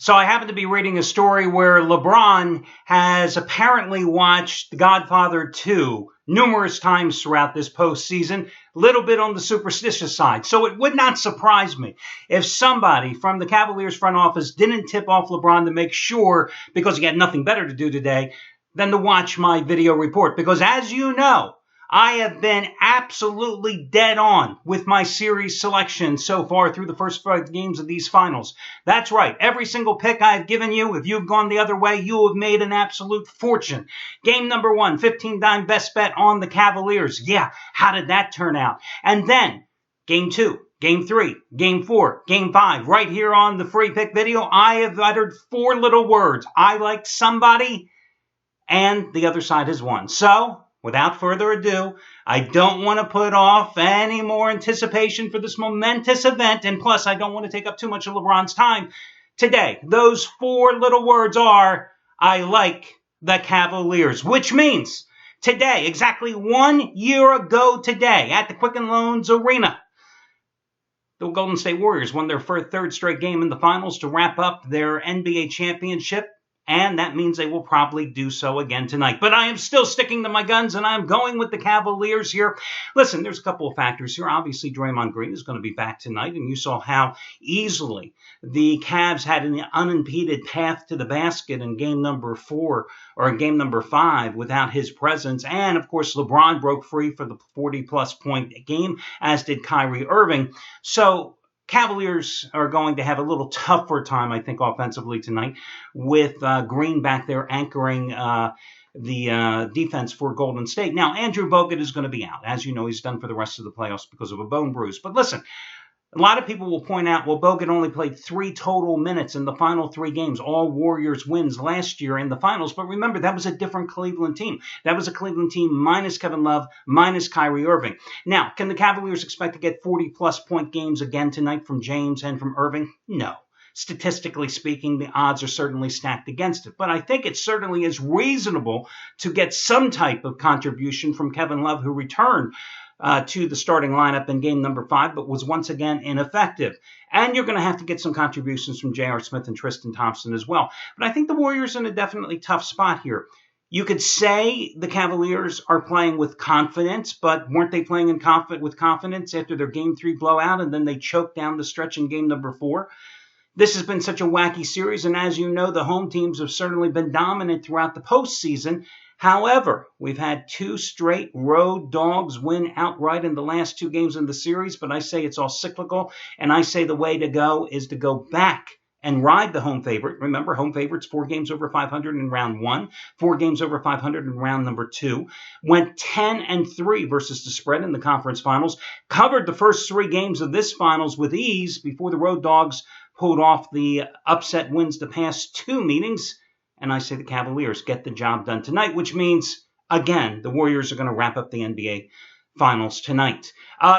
So I happen to be reading a story where LeBron has apparently watched The Godfather 2 numerous times throughout this postseason, a little bit on the superstitious side. So it would not surprise me if somebody from the Cavaliers front office didn't tip off LeBron to make sure, because he had nothing better to do today, than to watch my video report. Because as you know, I have been absolutely dead on with my series selection so far through the first 5 games of these finals. That's right. Every single pick I have given you, if you've gone the other way, you have made an absolute fortune. Game number 1, 15-dime best bet on the Cavaliers. Yeah, how did that turn out? And then, game 2, game 3, game 4, game 5, right here on the free pick video, I have uttered 4 little words. I liked somebody, and the other side has won. So, without further ado, I don't want to put off any more anticipation for this momentous event, and plus I don't want to take up too much of LeBron's time. Today, those 4 little words are, I like the Cavaliers, which means today, exactly 1 year ago today, at the Quicken Loans Arena, the Golden State Warriors won their 3rd straight game in the finals to wrap up their NBA championship. And that means they will probably do so again tonight. But I am still sticking to my guns, and I am going with the Cavaliers here. Listen, there's a couple of factors here. Obviously, Draymond Green is going to be back tonight, and you saw how easily the Cavs had an unimpeded path to the basket in game number 4 or game number 5 without his presence. And, of course, LeBron broke free for the 40-plus point game, as did Kyrie Irving. So Cavaliers are going to have a little tougher time, I think, offensively tonight with Green back there anchoring the defense for Golden State. Now, Andrew Bogut is going to be out. As you know, he's done for the rest of the playoffs because of a bone bruise. But listen, a lot of people will point out, well, Bogut only played 3 total minutes in the final 3 games, all Warriors wins last year in the finals. But remember, that was a different Cleveland team. That was a Cleveland team minus Kevin Love, minus Kyrie Irving. Now, can the Cavaliers expect to get 40-plus point games again tonight from James and from Irving? No. Statistically speaking, the odds are certainly stacked against it. But I think it certainly is reasonable to get some type of contribution from Kevin Love, who returned to the starting lineup in game number 5, but was once again ineffective. And you're going to have to get some contributions from J.R. Smith and Tristan Thompson as well. But I think the Warriors are in a definitely tough spot here. You could say the Cavaliers are playing with confidence, but weren't they playing with confidence after their game 3 blowout, and then they choked down the stretch in game number 4? This has been such a wacky series, and as you know, the home teams have certainly been dominant throughout the postseason. However, we've had 2 straight road dogs win outright in the last 2 games in the series, but I say it's all cyclical, and I say the way to go is to go back and ride the home favorite. Remember, home favorites 4 games over 500 in round 1, 4 games over 500 in round number 2, went 10-3 versus the spread in the conference finals, covered the first 3 games of this finals with ease before the road dogs pulled off the upset wins the past 2 meetings. And I say the Cavaliers get the job done tonight, which means, again, the Warriors are going to wrap up the NBA Finals tonight.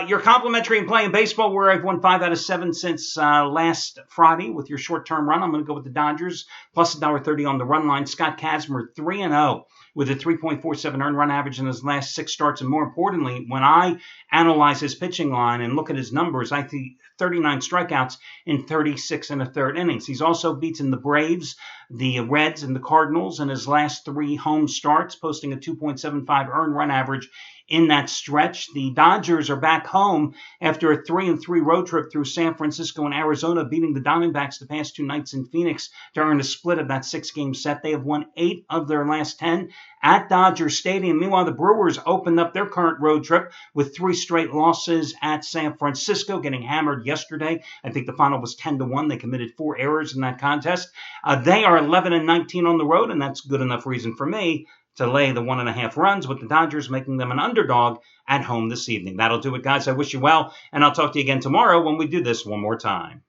Your complimentary in playing baseball, where I've won 5 out of 7 since last Friday with your short-term run. I'm going to go with the Dodgers, plus $1.30 on the run line. Scott Kazmir, 3-0 with a 3.47 earned run average in his last 6 starts. And more importantly, when I analyze his pitching line and look at his numbers, I see 39 strikeouts in 36 1/3 innings. He's also beaten the Braves, the Reds, and the Cardinals in his last 3 home starts, posting a 2.75 earned run average in that stretch. The Dodgers are back home after a 3-3 road trip through San Francisco and Arizona, beating the Diamondbacks the past 2 nights in Phoenix to earn a split of that 6-game set. They have won 8 of their last 10 at Dodger Stadium. Meanwhile, the Brewers opened up their current road trip with 3 straight losses at San Francisco, getting hammered yesterday. I think the final was 10-1. They committed 4 errors in that contest. They are 11-19 on the road, and that's good enough reason for me to lay the 1.5 runs, with the Dodgers making them an underdog at home this evening. That'll do it, guys. I wish you well, and I'll talk to you again tomorrow when we do this one more time.